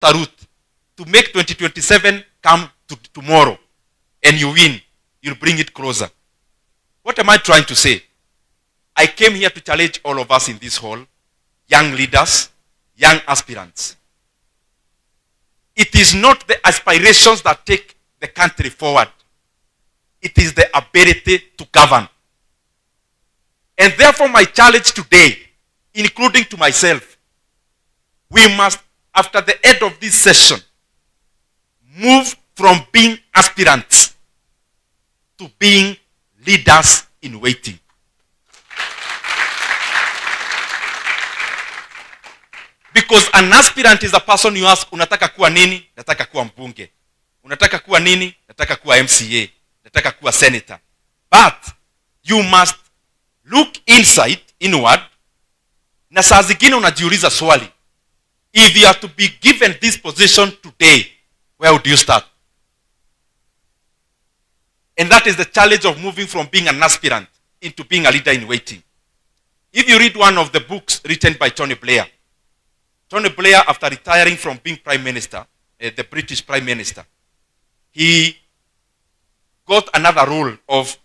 Tarut to make 2027 come to tomorrow and you win, you'll bring it closer. What am I trying to say? I came here to challenge all of us in this hall, young leaders, young aspirants. It is not the aspirations that take the country forward. It is the ability to govern. And therefore my challenge today, including to myself, we must, after the end of this session, move from being aspirants to being leaders in waiting. Because an aspirant is a person you ask, unataka kuwa nini? Nataka kuwa mbunge. Unataka kuwa nini? Nataka kuwa MCA. Nataka kuwa senator. But you must look inward, na saa zingine unajiuliza swali. If you are to be given this position today, where would you start? And that is the challenge of moving from being an aspirant into being a leader in waiting. If you read one of the books written by Tony Blair, after retiring from being prime minister, the British prime minister, he got another role of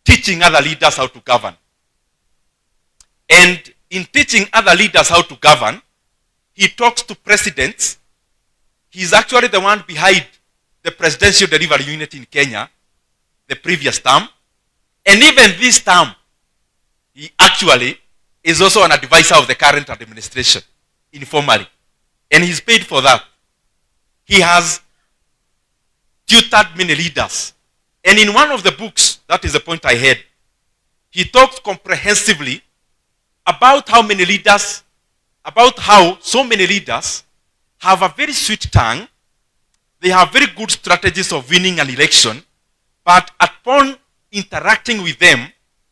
teaching other leaders how to govern. And in teaching other leaders how to govern, he talks to presidents. He's actually the one behind the presidential delivery unit in Kenya, the previous term. And even this term, he actually is also an advisor of the current administration, informally. And he's paid for that. He has tutored many leaders. And in one of the books, that is the point I had, he talks comprehensively about how so many leaders have a very sweet tongue. They have very good strategies of winning an election. But upon interacting with them,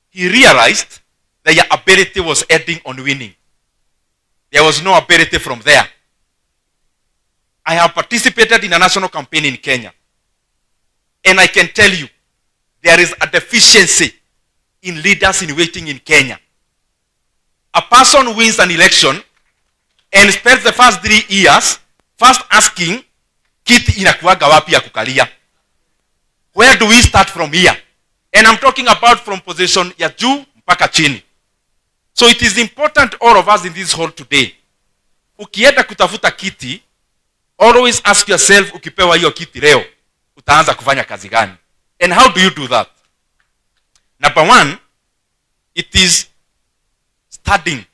he realized their ability was ending on winning. There was no ability from there. I have participated in a national campaign in Kenya. And I can tell you, there is a deficiency in leaders in waiting in Kenya. A person wins an election and spends the first 3 years first asking, kiti inakuwaga wapi ya kukalia? Where do we start from here? And I'm talking about from position ya juu mpaka chini. So it is important, all of us in this hall today, ukienda kutafuta kiti, always ask yourself, ukipewa hiyo kiti leo, utaanza kufanya kazi gani? And how do you do that? Number one, it is studying.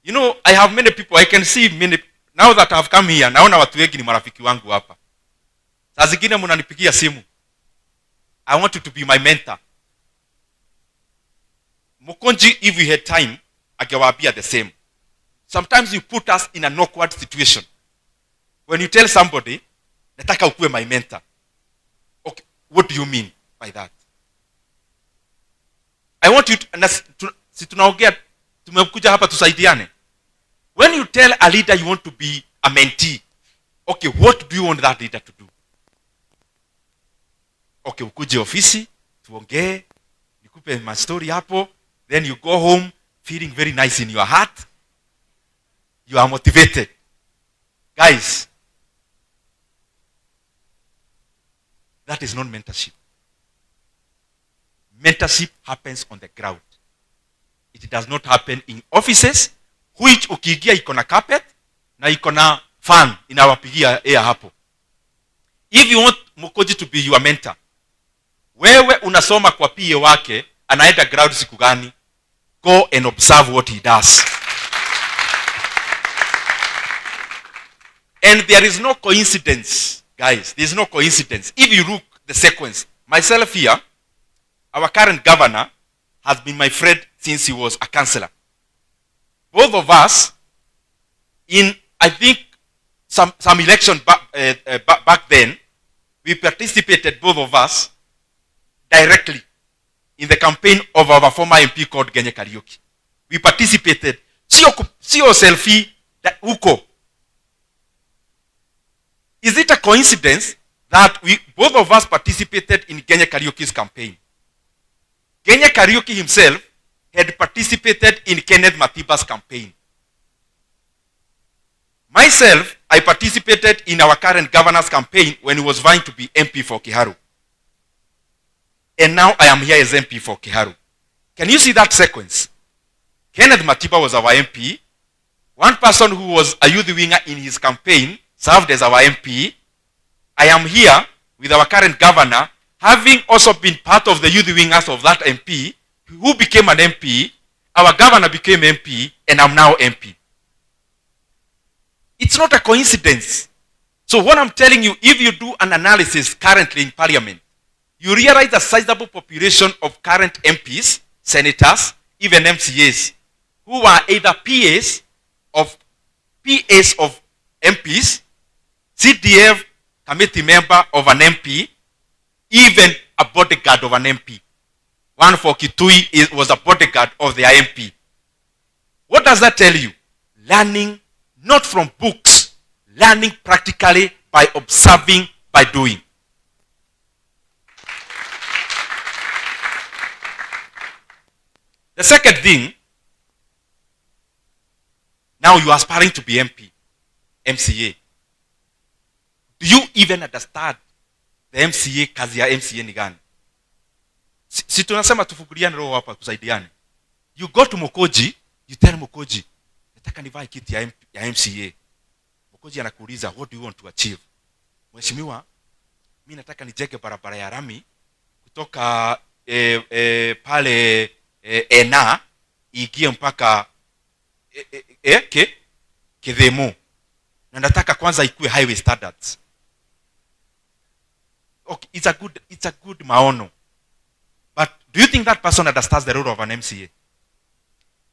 You know, I have many people, I can see many, now that I have come here, naona watu wengi ni marafiki wangu hapa. Saa zingine mnanipigia simu. I want you to be my mentor. Mukonji, if we had time, angewaambia the same. Sometimes you put us in an awkward situation. When you tell somebody, nataka ukuwe my mentor. Okay, what do you mean by that? I want you to, si tunaongea, tumekuja hapa tusaidiane. When you tell a leader you want to be a mentee, okay, what do you want that leader to do? Okay, ukuje ofisi, tuongee, nikupe my story hapo, then you go home feeling very nice in your heart. You are motivated. Guys, that is not mentorship. Mentorship happens on the ground. It does not happen in offices, which ukiingia iko na carpet na iko na fan inawapigia air hapo. If you want Mukoji to be your mentor, wewe unasoma kwa PA wake, anaenda ground siku gani? Go and observe what he does. And there is no coincidence, guys. There is no coincidence. If you look the sequence, myself here, our current governor has been my friend since he was a councillor. Both of us, in I think some election back then, we participated, both of us, directly in the campaign of our former MP called Genye Kariuki. We participated. Sio selfie that uko. Is it a coincidence that both of us participated in Genye Kariuki's campaign? Genye Kariuki himself had participated in Kenneth Matiba's campaign. Myself, I participated in our current governor's campaign when he was vying to be MP for Kiharu. And now I am here as MP for Kiharu. Can you see that sequence? Kenneth Matiba was our MP. One person who was a youth winger in his campaign served as our MP. I am here with our current governor, having also been part of the youth wingers of that MP, who became an MP. Our governor became MP, and I'm now MP. It's not a coincidence. So what I'm telling you, if you do an analysis currently in Parliament, you realize a sizable population of current MPs, senators, even MCAs, who are either PAs of MPs, CDF committee member of an MP, even a bodyguard of an MP. One for Kitui was a bodyguard of the MP. What does that tell you? Learning not from books, learning practically by observing, by doing. The second thing, now you are aspiring to be MP, MCA. Do you even understand the MCA, kazi ya MCA ni gani? Si tunasema tufunguliane roho hapa kusaidiane. You go to Mokoji, you tell Mokoji, nataka nivae kiti ya MCA. Mokoji anakuuliza, what do you want to achieve? Mheshimiwa, mimi nataka nijenge barabara ya rami kutoka pale Ena igie mpaka Kidhemo. Na nataka kwanza ikuwe highway standards. Okay, it's a good maono. But do you think that person understands the role of an MCA?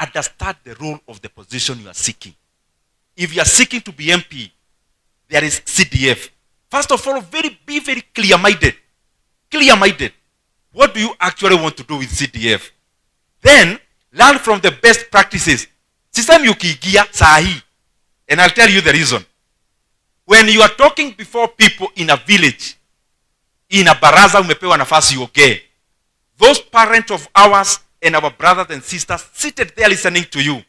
Understand the role of the position you are seeking. If you are seeking to be MP, there is CDF. First of all, be very clear-minded. Clear-minded. What do you actually want to do with CDF? Then, learn from the best practices. Sisemi ukiingia sahi. And I'll tell you the reason. When you are talking before people in a village, in a baraza umepewa nafasi uongee, those parents of ours and our brothers and sisters seated there listening to you,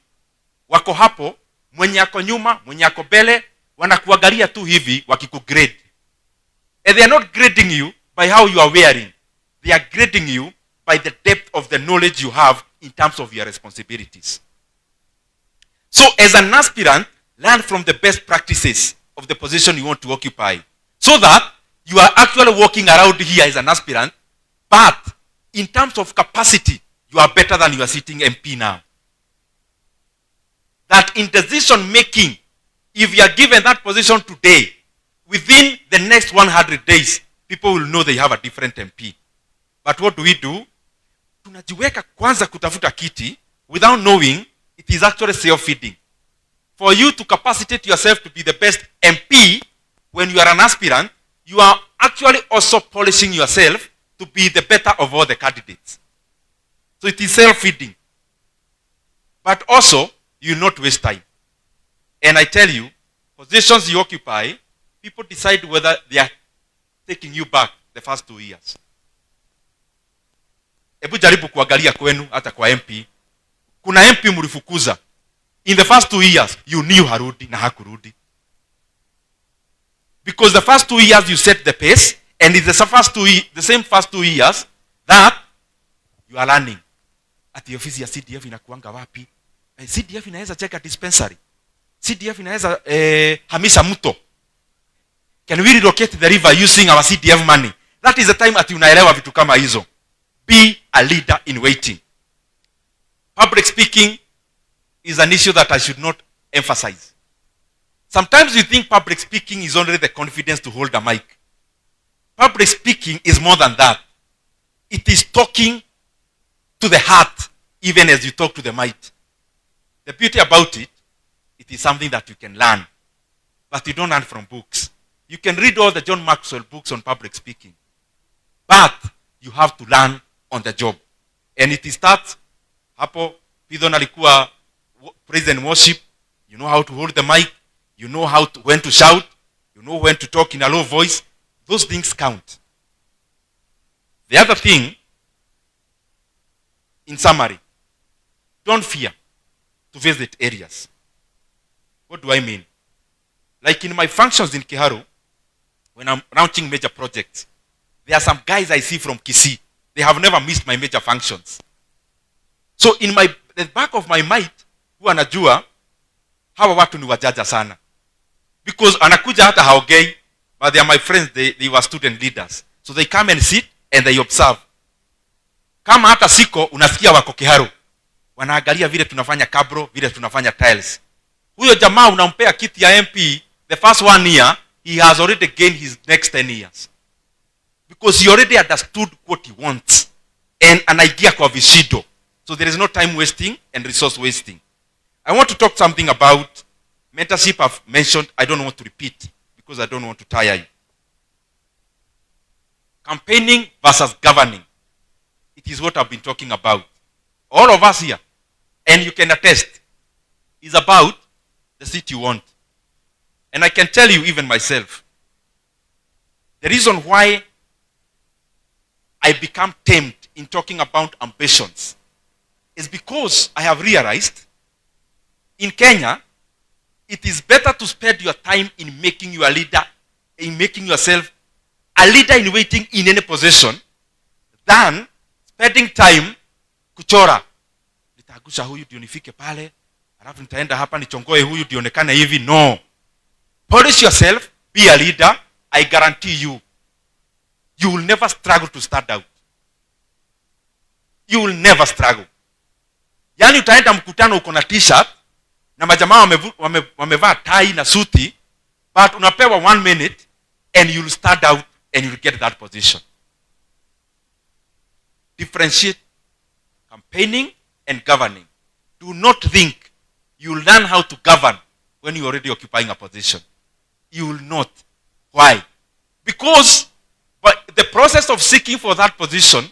wako hapo, mwenye ako nyuma, mwenye ako mbele, wanakuangalia tu hivi wakikugrade. And they are not grading you by how you are wearing. They are grading you by the depth of the knowledge you have in terms of your responsibilities. So as an aspirant, learn from the best practices of the position you want to occupy, so that you are actually walking around here as an aspirant, but in terms of capacity, you are better than you are sitting MP now. That in decision making, if you are given that position today, within the next 100 days, people will know they have a different MP. But what do? Tunajiweka kwanza kutafuta kiti without knowing it is actually self-feeding. For you to capacitate yourself to be the best MP when you are an aspirant, you are actually also polishing yourself to be the better of all the candidates. So it is self-feeding. But also, you will not waste time. And I tell you, positions you occupy, people decide whether they are taking you back the first 2 years. Ebu jaribu kuangalia kwenu hata kwa MP. Kuna MP mlifukuza. In the first 2 years, you knew harudi na hakurudi. Because the first 2 years you set the pace, and it's the same first 2 years that you are learning. Ati ofisi ya CDF inakuanga wapi? CDF inaweza cheka dispensary. CDF inaweza hamisha mto. Can we relocate the river using our CDF money? That is the time ati unaelewa vitu kama hizo. Be a leader in waiting. Public speaking is an issue that I should not emphasize. Sometimes you think public speaking is only the confidence to hold a mic. Public speaking is more than that. It is talking to the heart, even as you talk to the mic. The beauty about it, it is something that you can learn. But you don't learn from books. You can read all the John Maxwell books on public speaking. But you have to learn on the job. And it starts, hapo, Pidon alikuwa praise and worship. You know how to hold the mic. You know when to shout. You know when to talk in a low voice. Those things count. The other thing, in summary, don't fear to visit areas. What do I mean? Like in my functions in Kiharu, when I'm launching major projects, there are some guys I see from Kisii. They have never missed my major functions. So in the back of my mind, huwa najua hawa watu ni wajaja sana. Because anakuja hata haogei, but they are my friends, they were student leaders. So they come and sit and they observe. Kama hata siko, unasikia wako Kiharu. Wanaangalia vile tunafanya kabro, vile tunafanya tiles. Huyo jamaa unampea kiti ya MP, the first 1 year, he has already gained his next 10 years. Because he already understood what he wants. And anaingia kwa vishido. So there is no time wasting and resource wasting. I want to talk something about mentorship I've mentioned. I don't want to repeat because I don't want to tire you. Campaigning versus governing. It is what I've been talking about. All of us here, and you can attest, is about the seat you want. And I can tell you, even myself, the reason why I become tamed in talking about ambitions is because I have realized in Kenya, it is better to spend your time in making you a leader, in making yourself a leader in waiting in any position, than spending time kuchora. Nitagusha huyu ndio nifike pale, alafu nitaenda hapa nichongoe huyu dionekane hivi. No. Polish yourself, be a leader. I guarantee you, you will never struggle to start out. You will never struggle. Yani utaenda mkutano uko na t-shirt, na majamaa wamevaa tai na suti, but unapewa 1 minute, and you'll start out, and you'll get that position. Differentiate campaigning and governing. Do not think you'll learn how to govern when you're already occupying a position. You will not. Why? Because the process of seeking for that position,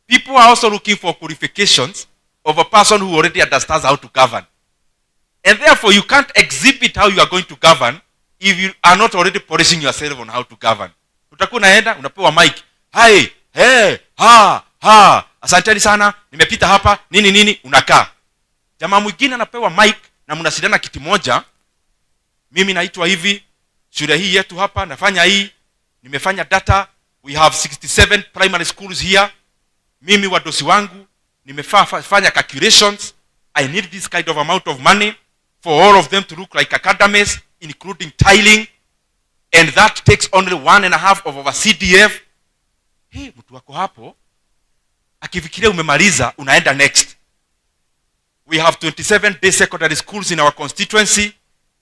people are also looking for qualifications of a person who already understands how to govern. And therefore, you can't exhibit how you are going to govern if you are not already polishing yourself on how to govern. Utakuwa unaenda, unapewa mic. Hai, hey, ha, asanteni sana, nimepita hapa, nini, unakaa. Jamaa mwingine anapewa mic na mnashindana kiti moja. Mimi naitwa hivi, shule hii yetu hapa, nafanya hii, nimefanya data, we have 67 primary schools here. Mimi wadosi wangu, nimefanya calculations, I need this kind of amount of money for all of them to look like academies, including tiling, and that takes only 1.5 of our CDF. Hey, mtu wako hapo, akifikiria umemaliza, unaenda next. We have 27 day secondary schools in our constituency,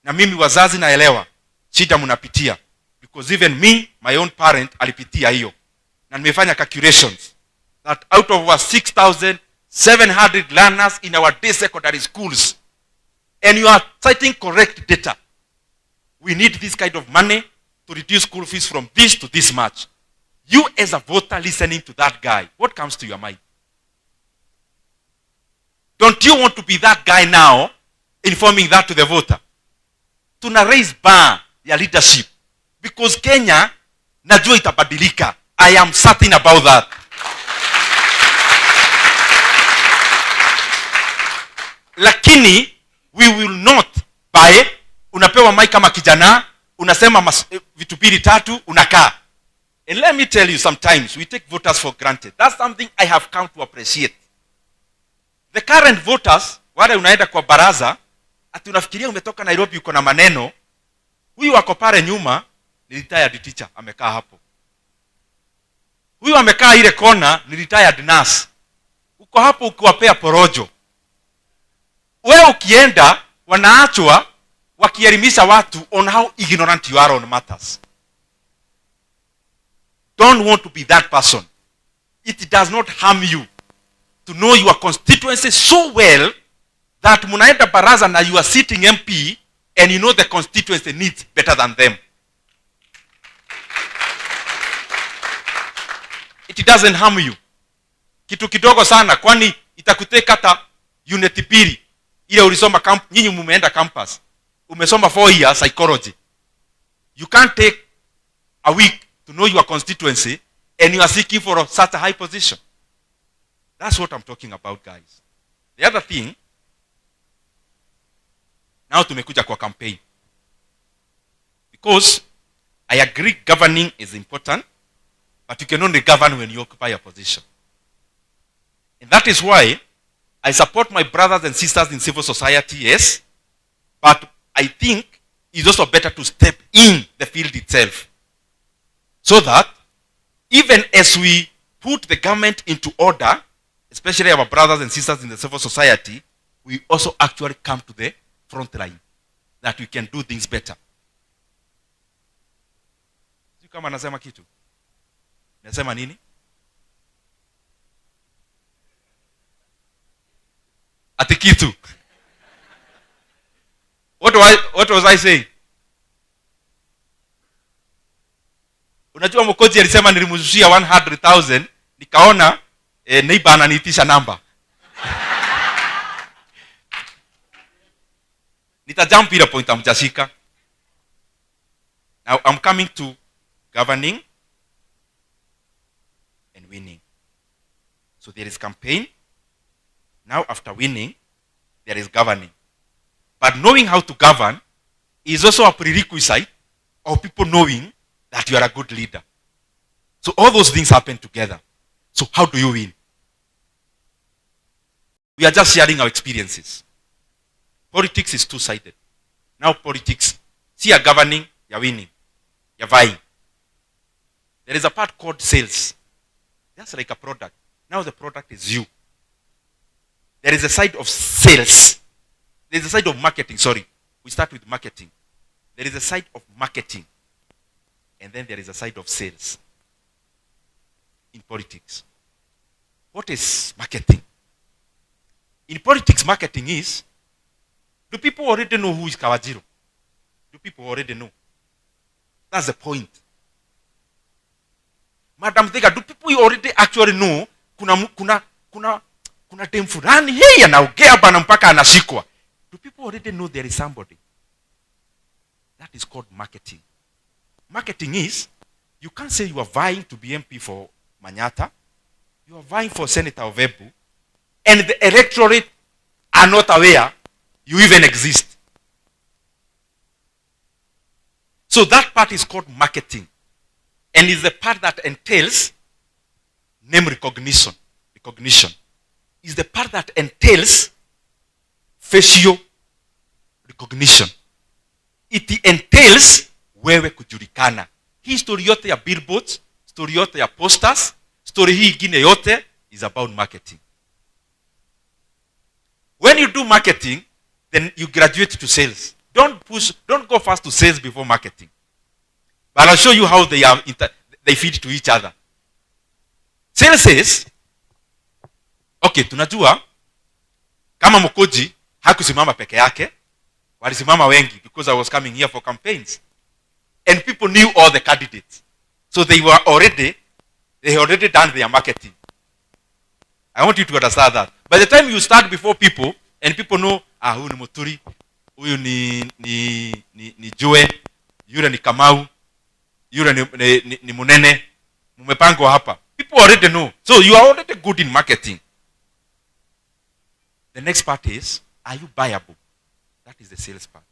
na mimi wazazi naelewa shida mnapitia, because even me, my own parent, alipitia hiyo. Na nimefanya calculations that out of our 6,700 learners in our day secondary schools, and you are citing correct data, we need this kind of money to reduce school fees from this to this much. You as a voter listening to that guy, what comes to your mind? Don't you want to be that guy now, informing that to the voter? Tuna raise bar ya leadership. Because Kenya, najua itabadilika. I am certain about that. Lakini, we will not buy, unapewa mic kama kijana, unasema vitu mbili tatu, unakaa. And let me tell you, sometimes we take voters for granted. That's something I have come to appreciate. The current voters, wale unaenda kwa baraza, ati unafikiria umetoka Nairobi uko na maneno, huyu wako pale nyuma, ni retired teacher, amekaa hapo. Huyu amekaa ile kona, ni retired nurse. Uko hapo ukiwapea porojo. Wewe ukienda, wanaachwa, wakielimisha watu on how ignorant you are on matters. Don't want to be that person. It does not harm you to know your constituency so well that munaenda baraza na you are sitting MP and you know the constituency needs better than them. It doesn't harm you. Kitu kidogo sana, kwani itakuteka hata unit pili ile ulisoma nyinyi mumeenda campus. Umesoma 4 years psychology. You can't take a week to know your constituency and you are seeking for such a high position. That's what I'm talking about, guys. The other thing, now tumekuja kwa campaign. course, I agree governing is important, but you can only govern when you occupy a position. And that is why I support my brothers and sisters in civil society, yes, but I think it's also better to step in the field itself. So that even as we put the government into order, especially our brothers and sisters in the civil society, we also actually come to the front line, that we can do things better. Kama nasema kitu? Nasema nini? Ati kitu. What was I saying? Unajua Mwokozi alisema nilimzushia 100,000, nikaona neighbor ananiitisha namba. Nitajump ile point amjashika. Now I'm coming to governing and winning. So there is campaign. Now after winning, there is governing. But knowing how to govern is also a prerequisite of people knowing that you are a good leader. So all those things happen together. So how do you win? We are just sharing our experiences. Politics is two-sided. Now politics, see, you're governing, you're winning, you're vying. There is a part called sales. That's like a product. Now the product is you. There is a side of sales. There is a side of marketing, sorry. We start with marketing. There is a side of marketing. And then there is a side of sales. In politics. What is marketing? In politics, marketing is, do people already know who is Kawajiro? Do people already know? That's the point. Madam Thega, do people already actually know kuna dem fulani yeye anaongea bana mpaka anashikwa? Do people already know there is somebody? That is called marketing. Marketing is, you can't say you are vying to be MP for Manyata, you are vying for Senator of Embu, and the electorate are not aware you even exist. So that part is called marketing. And is the part that entails name recognition. Recognition is the part that entails facial recognition. It entails wewe kujulikana. Hii story yote ya billboards, story yote ya posters, story hii ingine yote is about marketing. When you do marketing, then you graduate to sales. Don't go fast to sales before marketing. But I'll show you how they feed to each other. Sales says, okay, tunajua kama Mwokozi hakusimama peke yake, walisimama wengi, because I was coming here for campaigns. And people knew all the candidates. So they already done their marketing. I want you to understand that. By the time you start before people, and people know, huyu ni Muturi, huyu ni Joe, yule ni Kamau, yule ni Munene, mumepangwa hapa. People already know. So you are already good in marketing. The next part is, are you buyable? That is the sales part.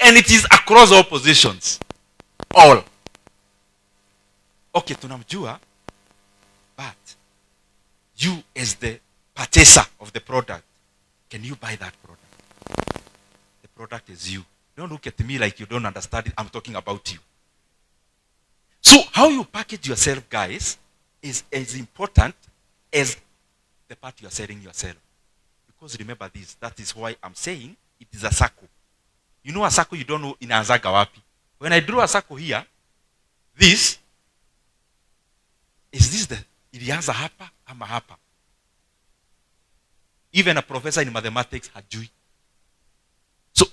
And it is across all positions. All. Okay, tunamjua, but you as the purchaser of the product, can you buy that product? The product is you. Don't look at me like you don't understand it. I'm talking about you. So how you package yourself, guys, is as important as the part you are selling yourself. Because remember this, that is why I'm saying it is a circle. You know a circle, you don't know inaanzaga wapi. When I drew a circle here, this the ilianza hapa ama hapa. Even a professor in mathematics hajui. So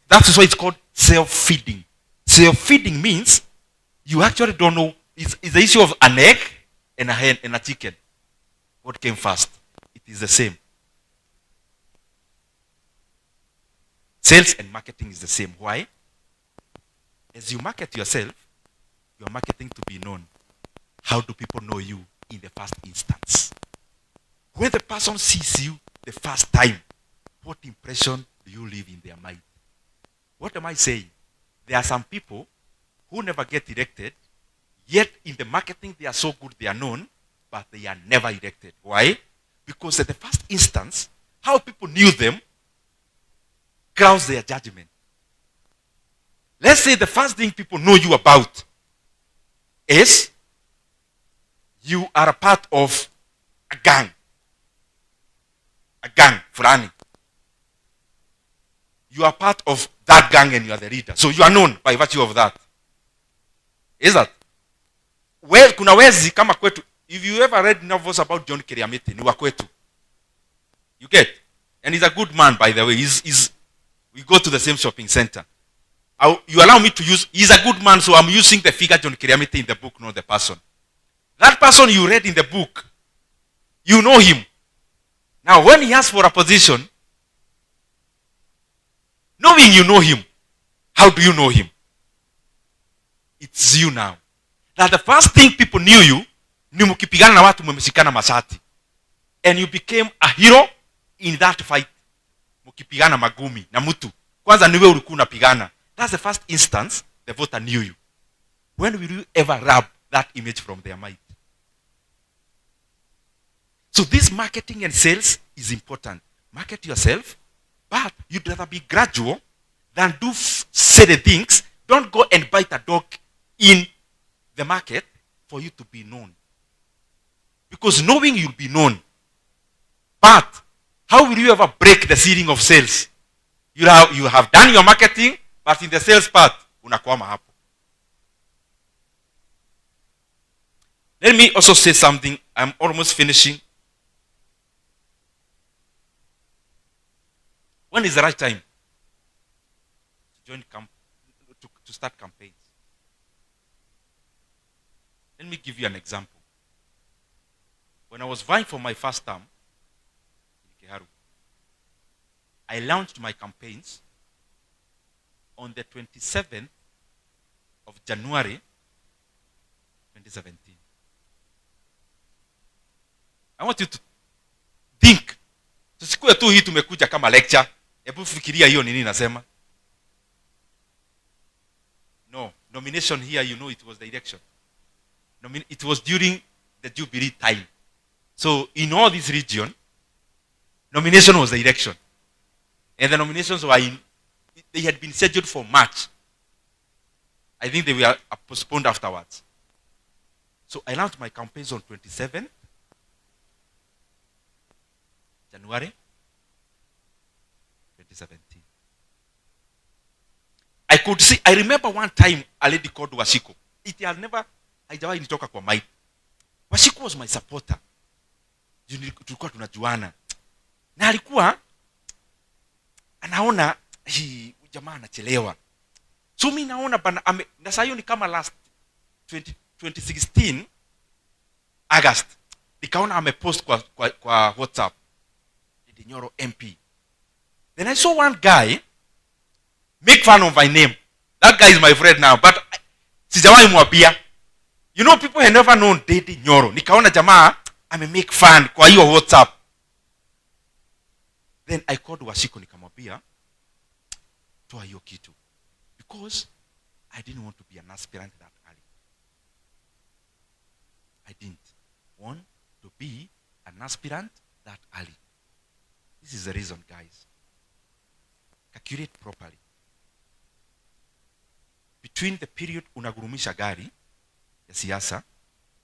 that's why it's called self-feeding. Self-feeding means you actually don't know. It's the issue of an egg and a hen and a chicken. What came first? It is the same. Sales and marketing is the same. Why? As you market yourself, you are marketing to be known. How do people know you in the first instance? When the person sees you the first time, what impression do you live in their mind? What am I saying? There are some people who never get elected, yet in the marketing they are so good, they are known, but they are never elected. Why? Because at the first instance, how people knew them grounds their judgment. Let's say the first thing people know you about is you are a part of a gang. A gang, fulani. You are part of that gang and you are the leader. So you are known by virtue of that. Is that? Well, kuna wezi kama kwetu. If you ever read novels about John Kiriamiti, ni wa kwetu. You get? And he's a good man, by the way. We go to the same shopping center. You allow me to use, he's a good man, so I'm using the figure John Kiriamiti in the book, not the person. That person you read in the book, you know him. Now, when he asks for a position, knowing you know him, how do you know him? It's you now. That the first thing people knew you, ni mukipigana na watu mmeshikana mashati. And you became a hero in that fight. Mukipigana magumi na mtu. Kwanza niwe ulikuwa unapigana. That's the first instance the voter knew you. When will you ever rub that image from their mind? So this marketing and sales is important. Market yourself, but you'd rather be gradual than do silly things. Don't go and bite a dog in the market for you to be known. Because knowing you'll be known. But how will you ever break the ceiling of sales? You have done your marketing, but in the sales part, unakwama hapo. Let me also say something. I'm almost finishing. When is the right time to join to start campaigns? Let me give you an example. When I was vying for my first term in Kiharu, I launched my campaigns on the 27th of January 2017. I want you to think. Tusikue tu hii tumekuja kama lecture. Hebu fikiria hiyo nini nasema. No, nomination here, you know, it was the election. It was during the Jubilee time. So in all this region, nomination was the election. And the nominations were they had been scheduled for March. I think they were postponed afterwards. So I launched my campaigns on 27 January 2017. I remember one time a lady called Washiko. It had never, haijawahi nitoka kwa mind. Washiko was my supporter. Tulikuwa tunajuana. Na alikuwa anaona jamaa anachelewa. So mimi naona bana na sasa hiyo ni kama last 2016 August. Nikaona amepost kwa WhatsApp. Nyoro MP. Then I saw one guy make fun of my name. That guy is my friend now, but sijawahi mwambia. You know, people have never known Ndindi Nyoro. Nikaona jamaa make fun kwa hiyo WhatsApp. Then I called Washiko nikamwambia toa hiyo kitu. Because I didn't want to be an aspirant that early. I didn't want to be an aspirant that early. This is the reason, guys. Calculate properly. Between the period unagurumisha gari ya siasa,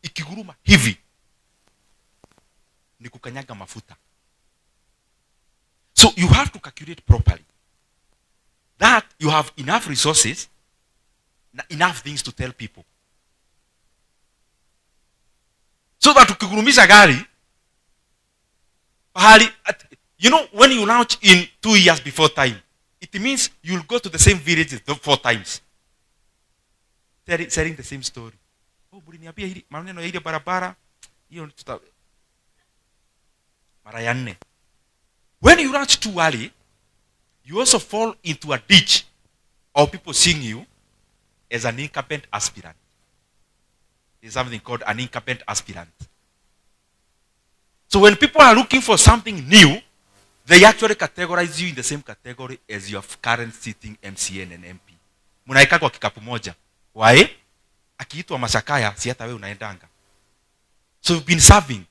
ikiguruma hivi ni kukanyaga mafuta. So you have to calculate properly. That you have enough resources, enough things to tell people. So that ukigurumisha gari, you know, when you launch in 2 years before time, it means you'll go to the same villages 4 times. Selling the same story. Oh, buliniambia hili maneno ya ile barabara, hiyo mara ya 4. When you launch too early, you also fall into a ditch of people seeing you as an incumbent aspirant. There's something called an incumbent aspirant. So when people are looking for something new, they actually categorize you in the same category as your current sitting MCN and MP. Munaika kwa kikapu moja. Why? Akiitwa Mashakaya, si hata wewe unaendanga. So you've been serving.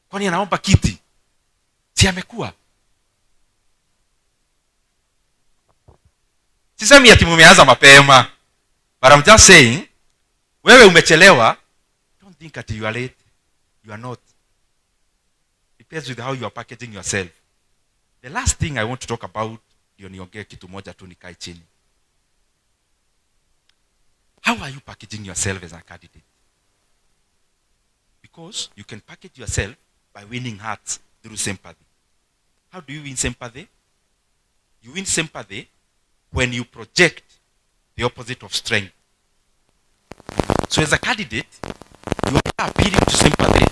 Kwani anaomba kiti? Si amekuwa. Sisemi ati mumeanza mapema. But I'm just saying, wewe umechelewa, don't think that you are late. You are not. Depends with how you are packaging yourself. The last thing I want to talk about, ndio niongee kitu moja tu nikae chini. How are you packaging yourself as a candidate? Because you can package yourself by winning hearts through sympathy. How do you win sympathy? You win sympathy when you project the opposite of strength. So as a candidate, you are appealing to sympathy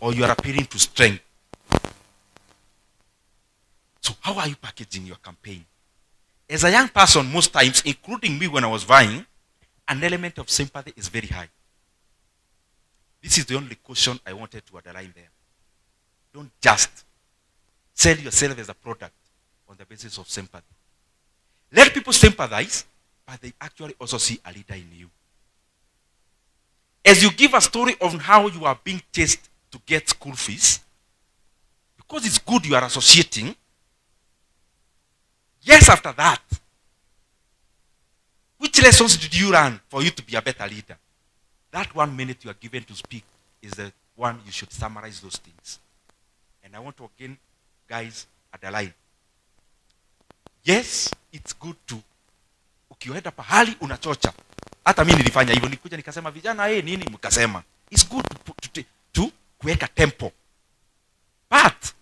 or you are appealing to strength. So how are you packaging your campaign? As a young person, most times, including me when I was vying, an element of sympathy is very high. This is the only caution I wanted to underline there. Don't just sell yourself as a product on the basis of sympathy. Let people sympathize, but they actually also see a leader in you. As you give a story on how you are being chased to get school fees, because it's good you are associating, yes, after that, which lessons did you learn for you to be a better leader? That 1 minute you are given to speak is the one you should summarize those things. And I want to again, guys, underline. Yes, it's good to, ukienda pahali unachocha. Hata mimi nilifanya hivyo, nikuja nikasema vijana nini mkasema. It's good to kuweka tempo. But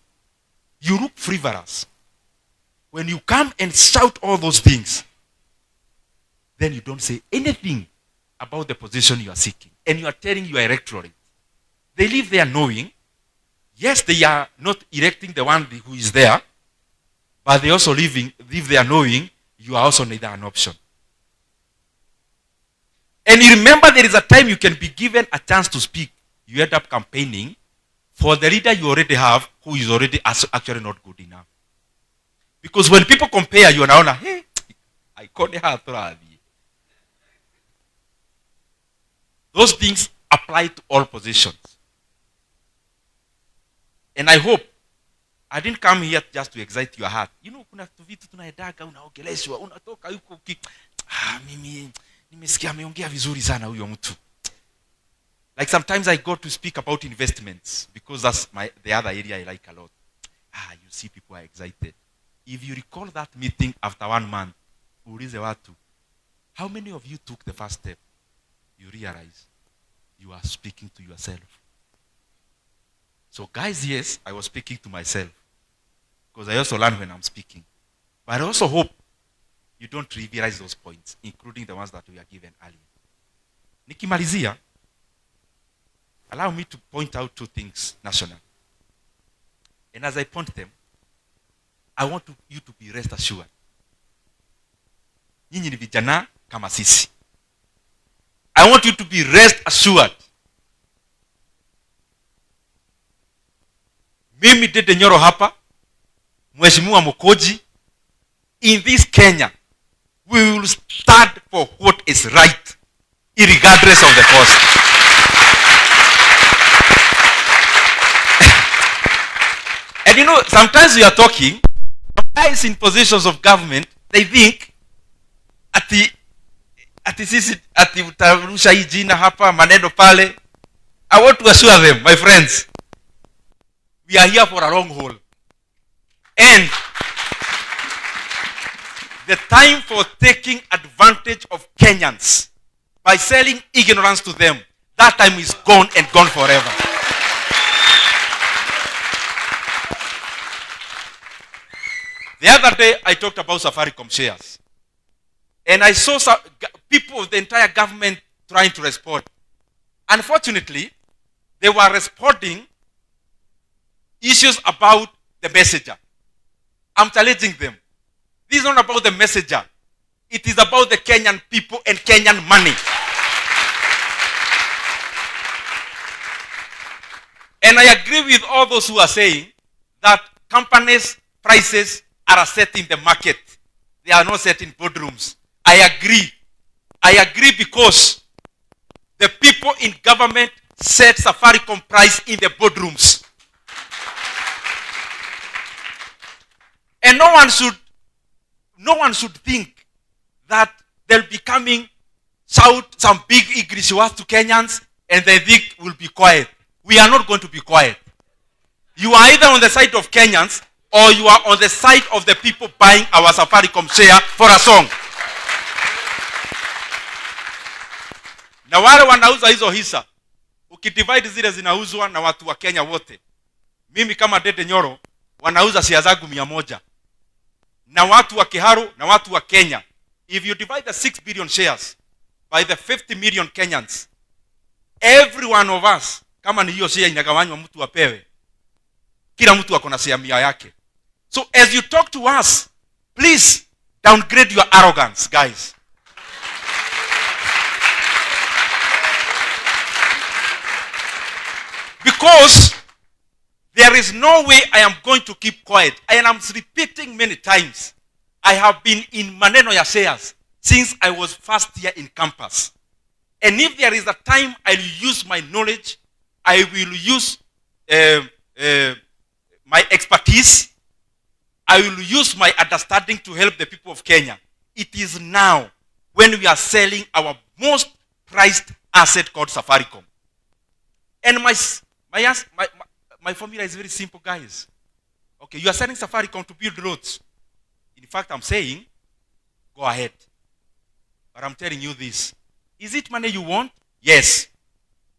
you look frivolous. When you come and shout all those things, then you don't say anything about the position you are seeking. And you are telling your electorate. They live there knowing, yes, they are not electing the one who is there, but they also live there knowing you are also neither an option. And you remember there is a time you can be given a chance to speak. You end up campaigning for the leader you already have who is already actually not good enough. Because when people compare you, unaona, hey, I can't have those things apply to all positions. And I hope I didn't come here just to excite your heart. You know, kuna vitu tunaedaga unaongeleshwa, unatoka yuko mimi nimesikia ameongea vizuri sana huyo mtu. Like sometimes I go to speak about investments because that's the other area I like a lot. You see people are excited. If you recall that meeting after 1 month, uulize watu, how many of you took the first step? You realize you are speaking to yourself. So guys, yes, I was speaking to myself because I also learn when I'm speaking. But I also hope you don't trivialize those points, including the ones that we are given earlier. Nikimalizia, allow me to point out 2 things nationally. And as I point them, I want you to be rest assured. Nyinyi ni vijana kama sisi. I want you to be rest assured. Mimi Ndindi Nyoro hapa, Mheshimiwa Mokoji, in this Kenya, we will stand for what is right, regardless of the cost. And you know, sometimes we are talking, guys in positions of government, they think, ati utarusha hii jina hapa, maneno pale. I want to assure them, my friends, we are here for a long haul. And the time for taking advantage of Kenyans by selling ignorance to them, that time is gone and gone forever. The other day, I talked about Safaricom shares. And I saw some people of the entire government trying to respond. Unfortunately, they were responding issues about the messenger. I'm challenging them. This is not about the messenger. It is about the Kenyan people and Kenyan money. And I agree with all those who are saying that companies' prices are set in the market. They are not set in boardrooms. I agree. I agree because the people in government set Safaricom price in the boardrooms. And no one should think that they'll be coming, shout some big English words to Kenyans, and they think we'll be quiet. We are not going to be quiet. You are either on the side of Kenyans or you are on the side of the people buying our Safaricom share for a song. Na wale wanauza hizo hisa, ukidivide zile zinauzwa na watu wa Kenya wote. Mimi kama Dede Nyoro wanauza share zangu 100. Na watu wa Kiharu na watu wa Kenya. If you divide the 6 billion shares by the 50 million Kenyans, every one of us, kama ni hiyo share inagawanywa mtu apewe, kila mtu ako na share 100 yake. So as you talk to us, please downgrade your arrogance, guys. Because there is no way I am going to keep quiet. And I'm repeating many times. I have been in maneno ya shares since I was first year in campus. And if there is a time I'll use my knowledge, I will use my expertise, I will use my understanding to help the people of Kenya. It is now when we are selling our most prized asset called Safaricom. And my formula is very simple, guys. Okay, you are selling Safaricom to build roads. In fact, I'm saying, go ahead. But I'm telling you this. Is it money you want? Yes.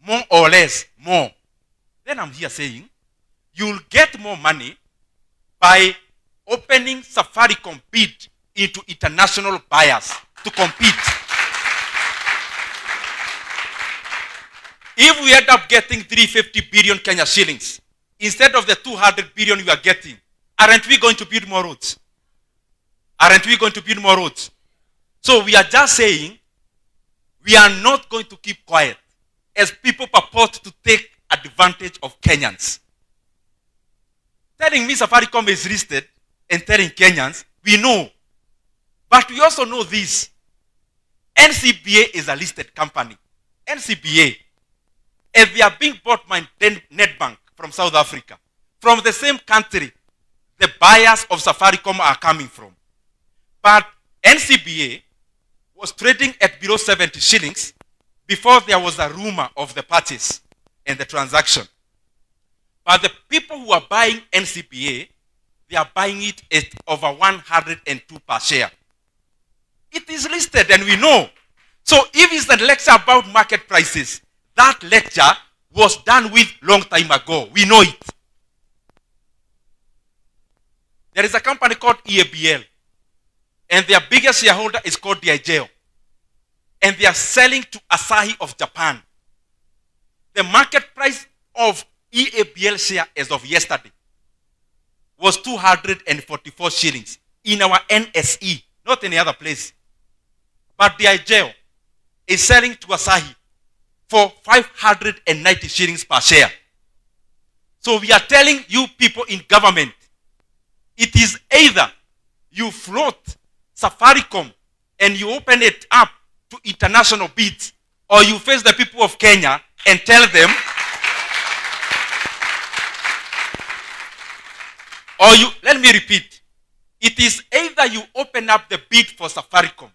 More or less, more. Then I'm here saying, you'll get more money by opening Safaricom bid into international buyers to compete. If we end up getting 350 billion Kenya shillings, instead of the 200 billion we are getting, aren't we going to build more roads? Aren't we going to build more roads? So we are just saying, we are not going to keep quiet as people purport to take advantage of Kenyans. Telling me Safaricom is listed and telling Kenyans, we know. But we also know this. NCBA is a listed company. NCBA. And they are being bought by Netbank from South Africa. From the same country the buyers of Safaricom are coming from. But NCBA was trading at below 70 shillings before there was a rumor of the purchase and the transaction. But the people who are buying NCBA, they are buying it at over 102 per share. It is listed and we know. So if it's a lecture about market prices, that lecture was done with long time ago. We know it. There is a company called EABL. And their biggest shareholder is called Diageo. And they are selling to Asahi of Japan. The market price of EABL share as of yesterday was 244 shillings in our NSE, not any other place. But Diageo is selling to Asahi for 590 shillings per share. So we are telling you people in government, it is either you float Safaricom and you open it up to international bids, or you face the people of Kenya and tell them, or you, let me repeat, it is either you open up the bid for Safaricom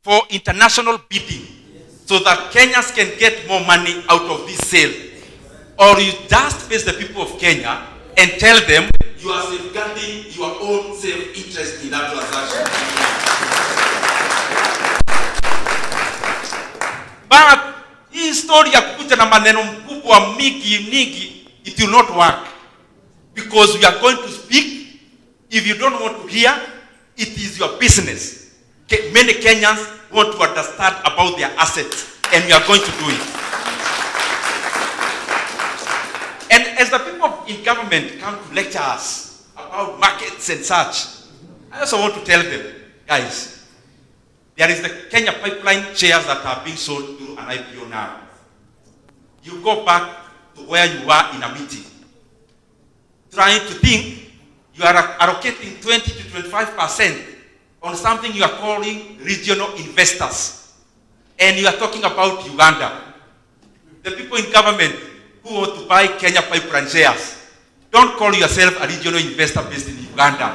for international bidding so that Kenyans can get more money out of this sale, or you just face the people of Kenya and tell them you are safeguarding your own self-interest in that transaction. But hii story ya kukuja na maneno mkubwa mingi, it will not work. Because we are going to speak. If you don't want to hear, it is your business. Many Kenyans want to understand about their assets, and we are going to do it. And as the people in government come to lecture us about markets and such, I also want to tell them, guys, there is the Kenya pipeline shares that are being sold through an IPO now. You go back to where you were in a meeting, trying to think you are allocating 20 to 25% on something you are calling regional investors. And you are talking about Uganda. The people in government who want to buy Kenya pipeline shares, don't call yourself a regional investor based in Uganda.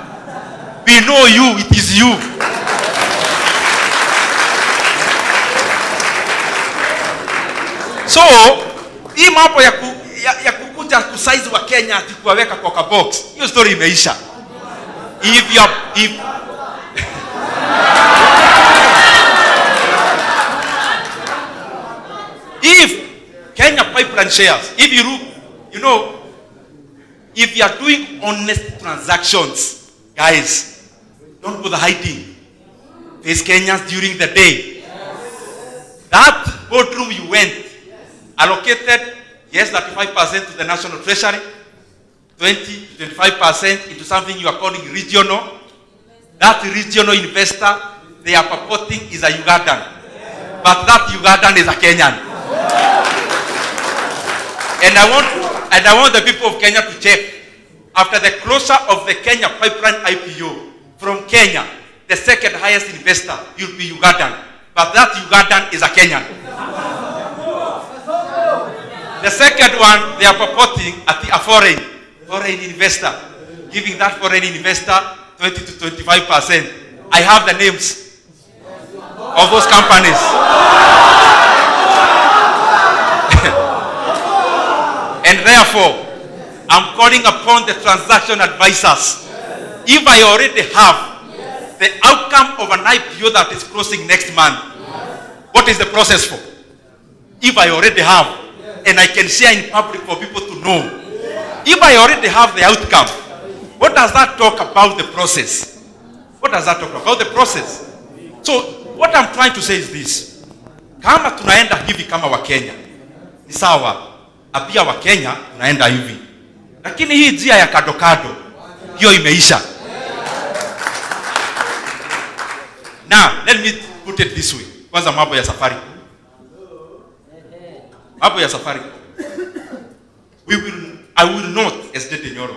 We know you, it is you. So, hii mambo ya kukuja kusaizi wa Kenya ati kuwaweka kwa box, hiyo story imeisha. If Kenya pipeline shares, if you look, you know, if you are doing honest transactions, guys, don't bother hiding. Face Kenyans during the day. That boardroom you went, allocated, yes, 35% to the national treasury, 20, 25% into something you are calling regional. That regional investor they are purporting is a Ugandan. But that Ugandan is a Kenyan. And I want the people of Kenya to check. After the closure of the Kenya pipeline IPO, from Kenya, the second highest investor will be Ugandan. But that Ugandan is a Kenyan. The second one, they are purporting at a foreign investor, giving that foreign investor 20 to 25%. I have the names of those companies. And therefore, I'm calling upon the transaction advisors. If I already have the outcome of an IPO that is closing next month, what is the process for? If I already have, and I can share in public for people to know, if I already have the outcome, what does that talk about the process? What does that talk about the process? So, what I'm trying to say is this. Kama tunaenda hivi kama wa Kenya, ni sawa. Abia wa Kenya, tunaenda hivi. Lakini hii njia ya kado, hiyo imeisha. Now, let me put it this way. Kwanza mambo ya safari. Mambo ya safari. I will not, as Nyoro,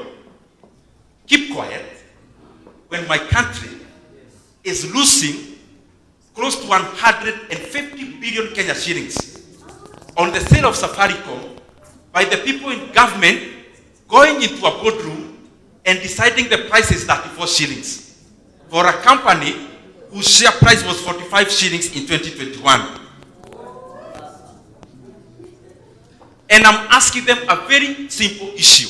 keep quiet when my country is losing close to 150 billion Kenya shillings on the sale of Safaricom by the people in government going into a boardroom and deciding the price is 34 shillings for a company whose share price was 45 shillings in 2021. And I'm asking them a very simple issue.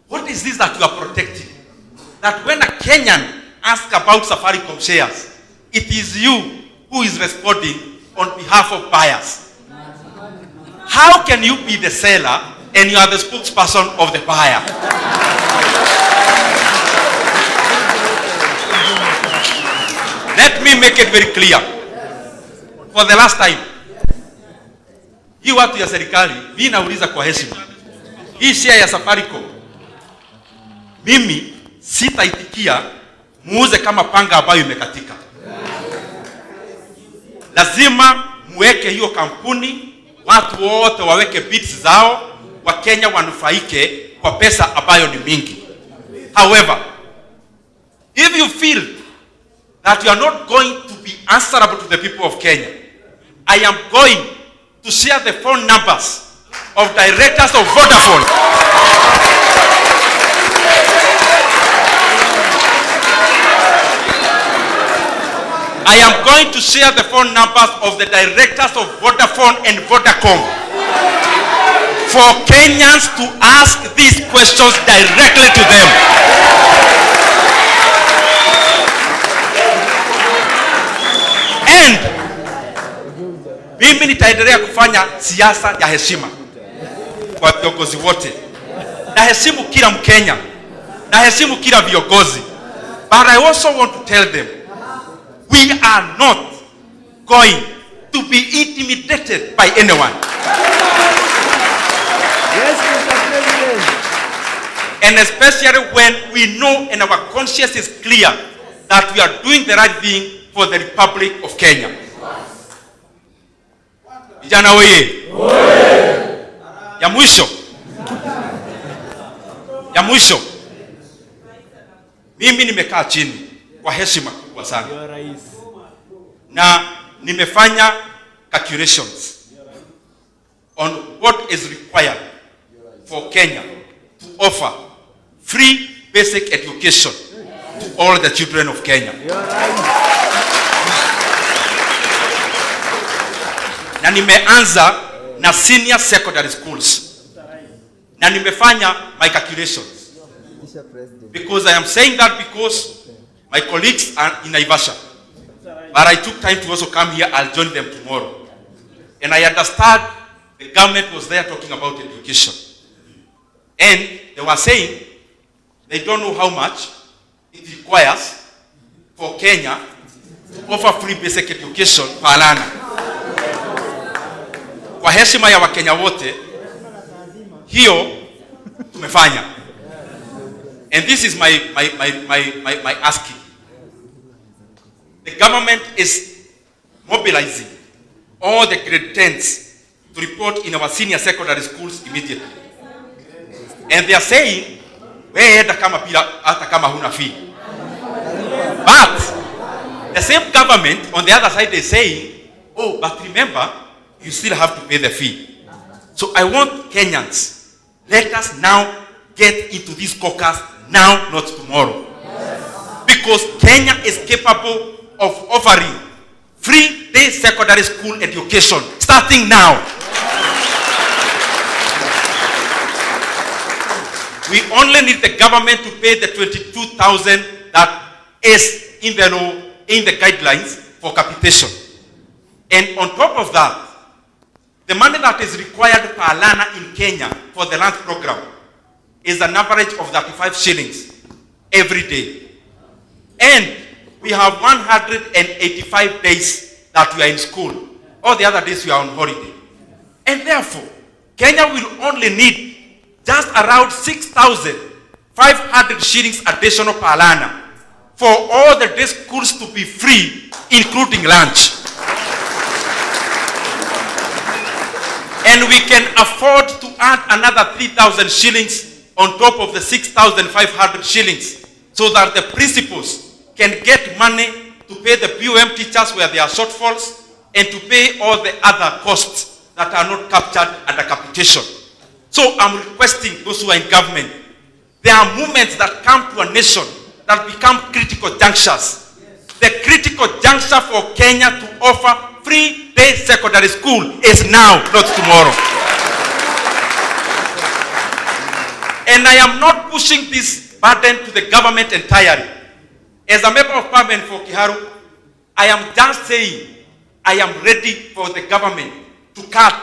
What is this that you are protecting? That when a Kenyan asks about Safaricom shares, it is you who is responding on behalf of buyers. How can you be the seller and you are the spokesperson of the buyer? Let me make it very clear. For the last time, hii watu ya serikali, mimi nauliza kwa heshima. Hii share ya Safaricom, mimi sitaitikia muuze kama panga ambayo imekatika. Lazima muweke hiyo kampuni, watu wote waweke bits zao, Wakenya wanufaike kwa pesa ambayo ni mingi. However, if you feel that you are not going to be answerable to the people of Kenya, I am going to share the phone numbers of directors of Vodafone. I am going to share the phone numbers of the directors of Vodafone and Vodacom for Kenyans to ask these questions directly to them. And mimi nitaendelea kufanya siasa ya heshima kwa viongozi wote. Naheshimu kila Mkenya. Naheshimu kila viongozi. But I also want to tell them, we are not going to be intimidated by anyone. Yes, Mr. President. And especially when we know and our conscience is clear that we are doing the right thing for the Republic of Kenya. Vijana oye. Ya mwisho. Mimi nimekaa chini kwa heshima kubwa sana. Na nimefanya calculations on what is required for Kenya to offer free basic education to all the children of Kenya. Na nimeanza na senior secondary schools. Na nimefanya my calculations. Because I am saying that because my colleagues are in Naivasha. But I took time to also come here. I'll join them tomorrow. And I understand the government was there talking about education. And they were saying they don't know how much it requires for Kenya to offer free basic education per annum. Kwa heshima ya Wakenya wote, hiyo tumefanya. And this is my asking. The government is mobilizing all the grade 10s to report in our senior secondary schools immediately. And they are saying, hata kama huna fee. But the same government on the other side is saying, oh, but remember, you still have to pay the fee. So I want Kenyans, let us now get into this caucus now, not tomorrow. Because Kenya is capable of offering free day secondary school education starting now. We only need the government to pay the 22,000 that is in the law, in the guidelines for capitation. And on top of that, the money that is required per learner in Kenya for the lunch program is an average of 35 shillings every day. And we have 185 days that we are in school. All the other days we are on holiday. And therefore, Kenya will only need just around 6,500 shillings additional per learner for all the day schools to be free, including lunch. And we can afford to add another 3,000 shillings on top of the 6,500 shillings so that the principals can get money to pay the BOM teachers where there are shortfalls and to pay all the other costs that are not captured under capitation. So I'm requesting those who are in government, there are movements that come to a nation that become critical junctures. The critical juncture for Kenya to offer free day secondary school is now, not tomorrow. And I am not pushing this burden to the government entirely. As a member of parliament for Kiharu, I am just saying I am ready for the government to cut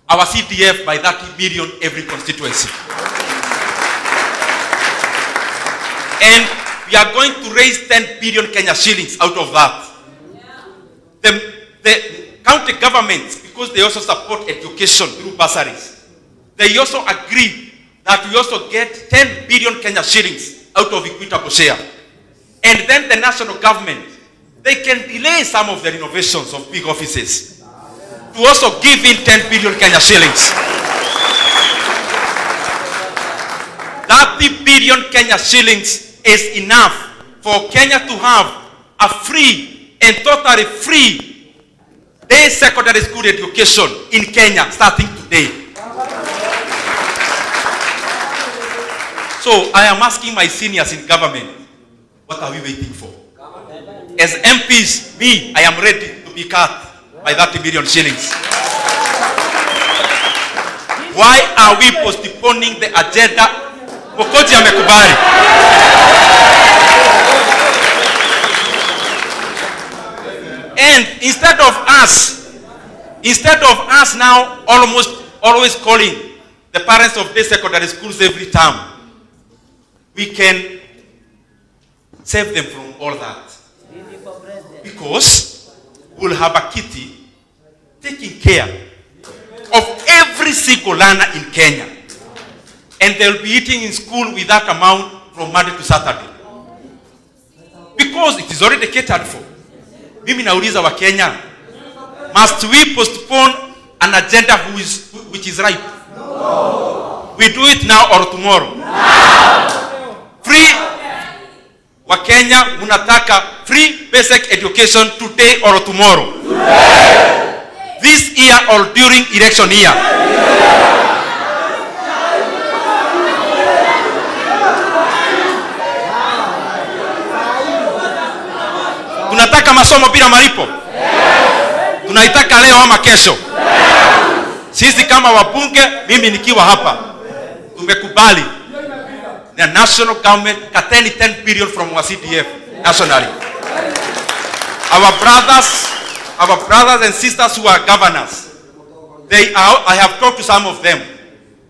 our CDF by 30 million every constituency. And we are going to raise 10 billion Kenya shillings out of that. The county governments, because they also support education through bursaries, they also agree that we also get 10 billion Kenya shillings out of equitable share. And then the national government, they can delay some of the renovations of big offices to also give in 10 billion Kenya shillings. 30 billion Kenya shillings is enough for Kenya to have a free and totally free day secondary school education in Kenya starting today. So I am asking my seniors in government, what are we waiting for? As MPs, me, I am ready to be cut by 30 million shillings. Why are we postponing the agenda? Mokoji amekubali. And instead of us now always calling the parents of day secondary schools every term, we can save them from all that. Because we'll have a kitty taking care of every single learner in Kenya. And they'll be eating in school with that amount from Monday to Saturday. Because it is already catered for. Mimi nauliza wa Kenya, must we postpone an agenda which is right? No. We do it now or tomorrow? Now. Wakenya mnataka free basic education today or tomorrow? This year or during election year? Tunataka masomo bila malipo? Tunaitaka leo ama kesho? Sisi kama wabunge, mimi nikiwa hapa, tumekubali the national government kateni 10 billion from our CDF nationally. Our brothers and sisters who are governors, I have talked to some of them,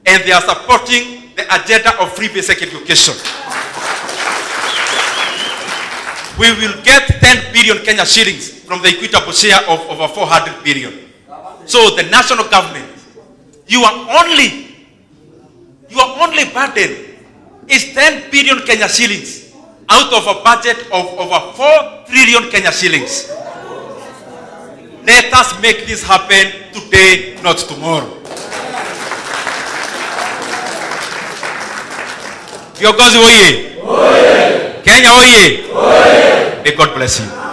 and they are supporting the agenda of free basic education. We will get 10 billion Kenya shillings from the equitable share of over 400 billion. So the national government, your only burden is 10 billion Kenya shillings out of a budget of over 4 trillion Kenya shillings. Let us make this happen today, not tomorrow. Viongozi oye! Kenya oye! May God bless you.